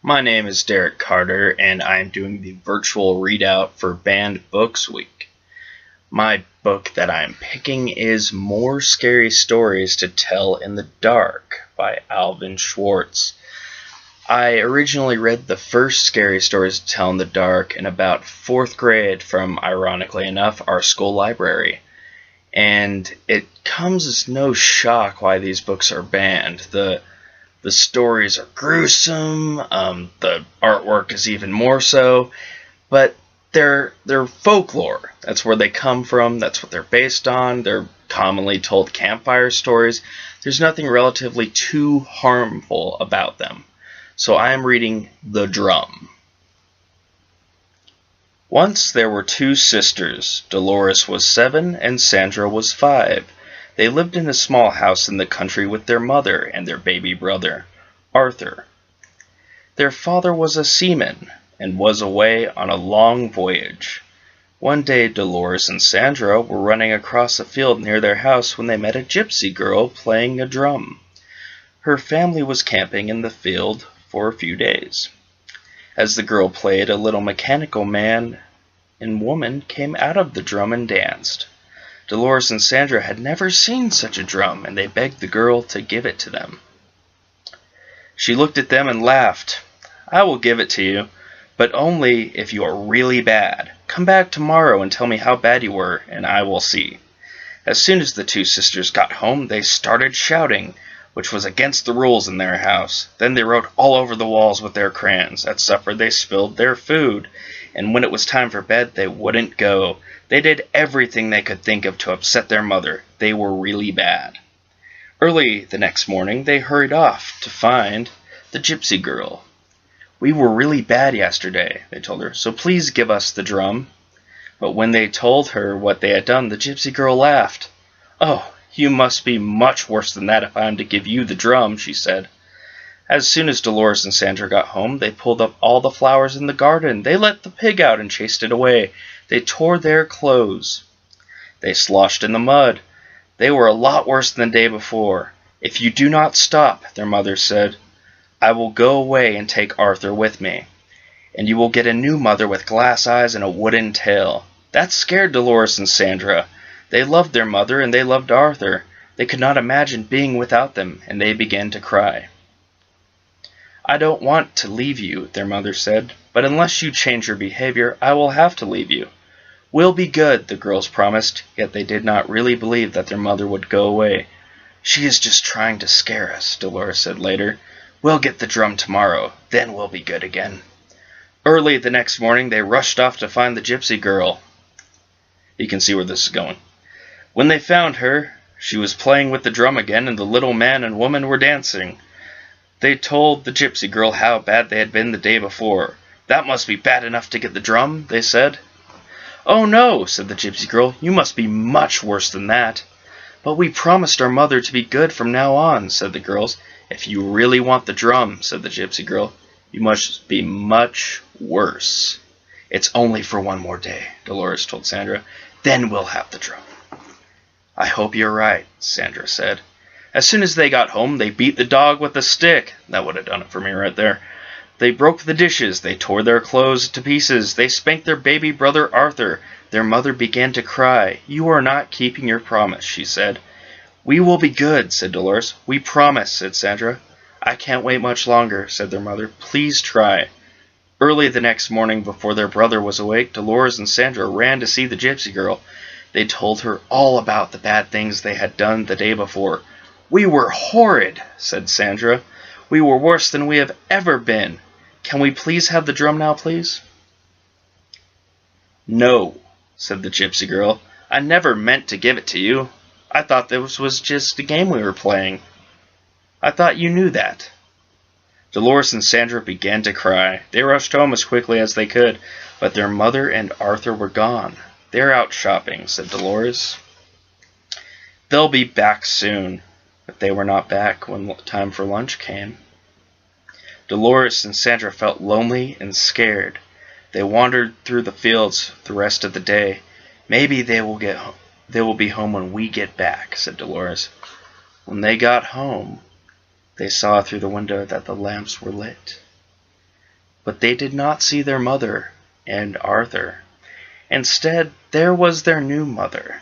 My name is Derek Carter, and I am doing the virtual readout for Banned Books Week. My book that I am picking is More Scary Stories to Tell in the Dark by Alvin Schwartz. I originally read the first Scary Stories to Tell in the Dark in about 4th grade from, ironically enough, our school library. And it comes as no shock why these books are banned. The stories are gruesome, the artwork is even more so, but they're folklore. That's where they come from, that's what they're based on. They're commonly told campfire stories. There's nothing relatively too harmful about them. So I am reading The Drum. Once there were 2 sisters. Dolores was 7 and Sandra was 5. They lived in a small house in the country with their mother and their baby brother, Arthur. Their father was a seaman and was away on a long voyage. One day Dolores and Sandra were running across a field near their house when they met a gypsy girl playing a drum. Her family was camping in the field for a few days. As the girl played, a little mechanical man and woman came out of the drum and danced. Dolores and Sandra had never seen such a drum, and they begged the girl to give it to them. She looked at them and laughed. "I will give it to you, but only if you are really bad. Come back tomorrow and tell me how bad you were, and I will see." As soon as the 2 sisters got home, they started shouting, which was against the rules in their house. Then they wrote all over the walls with their crayons. At supper they spilled their food, and when it was time for bed, they wouldn't go. They did everything they could think of to upset their mother. They were really bad. Early the next morning, they hurried off to find the gypsy girl. "We were really bad yesterday," they told her, "so please give us the drum." But when they told her what they had done, the gypsy girl laughed. "Oh, you must be much worse than that if I am to give you the drum," she said. As soon as Dolores and Sandra got home, they pulled up all the flowers in the garden. They let the pig out and chased it away. They tore their clothes. They sloshed in the mud. They were a lot worse than the day before. "If you do not stop," their mother said, "I will go away and take Arthur with me. And you will get a new mother with glass eyes and a wooden tail." That scared Dolores and Sandra. They loved their mother and they loved Arthur. They could not imagine being without them, and they began to cry. "I don't want to leave you," their mother said, "but unless you change your behavior, I will have to leave you." "We'll be good," the girls promised, yet they did not really believe that their mother would go away. "She is just trying to scare us," Dolores said later. "We'll get the drum tomorrow, then we'll be good again." Early the next morning, they rushed off to find the gypsy girl. You can see where this is going. When they found her, she was playing with the drum again, and the little man and woman were dancing. They told the gypsy girl how bad they had been the day before. "That must be bad enough to get the drum," they said. "Oh no," said the gypsy girl, "you must be much worse than that." "But we promised our mother to be good from now on," said the girls. "If you really want the drum," said the gypsy girl, "you must be much worse." "It's only for one more day," Dolores told Sandra. "Then we'll have the drum." "I hope you're right," Sandra said. As soon as they got home, they beat the dog with a stick. That would have done it for me right there. They broke the dishes. They tore their clothes to pieces. They spanked their baby brother Arthur. Their mother began to cry. "You are not keeping your promise," she said. "We will be good," said Dolores. "We promise," said Sandra. "I can't wait much longer," said their mother. "Please try." Early the next morning, before their brother was awake, Dolores and Sandra ran to see the gypsy girl. They told her all about the bad things they had done the day before. "We were horrid," said Sandra. "We were worse than we have ever been. Can we please have the drum now, please?" "No," said the gypsy girl. "I never meant to give it to you. I thought this was just a game we were playing. I thought you knew that." Dolores and Sandra began to cry. They rushed home as quickly as they could, but their mother and Arthur were gone. "They're out shopping," said Dolores. "They'll be back soon." But they were not back when time for lunch came. Dolores and Sandra felt lonely and scared. They wandered through the fields the rest of the day. "Maybe they will be home when we get back," said Dolores. When they got home, they saw through the window that the lamps were lit. But they did not see their mother and Arthur. Instead, there was their new mother,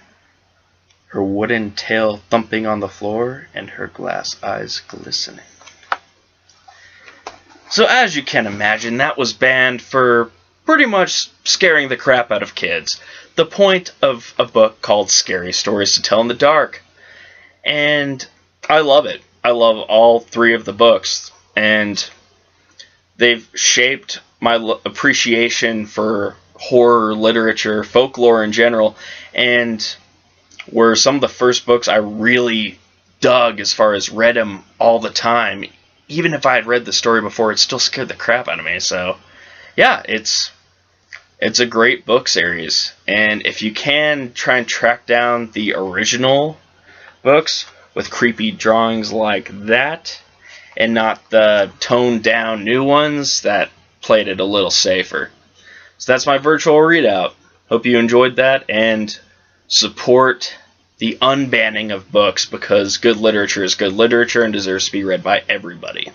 her wooden tail thumping on the floor and her glass eyes glistening. So as you can imagine, that was banned for pretty much scaring the crap out of kids. The point of a book called Scary Stories to Tell in the Dark. And I love it. I love all three of the books. And they've shaped my appreciation for horror literature, folklore in general, and were some of the first books I really dug as far as read them all the time. Even if I had read the story before, it still scared the crap out of me. So, yeah, it's a great book series. And if you can, try and track down the original books with creepy drawings like that, and not the toned-down new ones that played it a little safer. So that's my virtual readout. Hope you enjoyed that, and support the unbanning of books, because good literature is good literature and deserves to be read by everybody.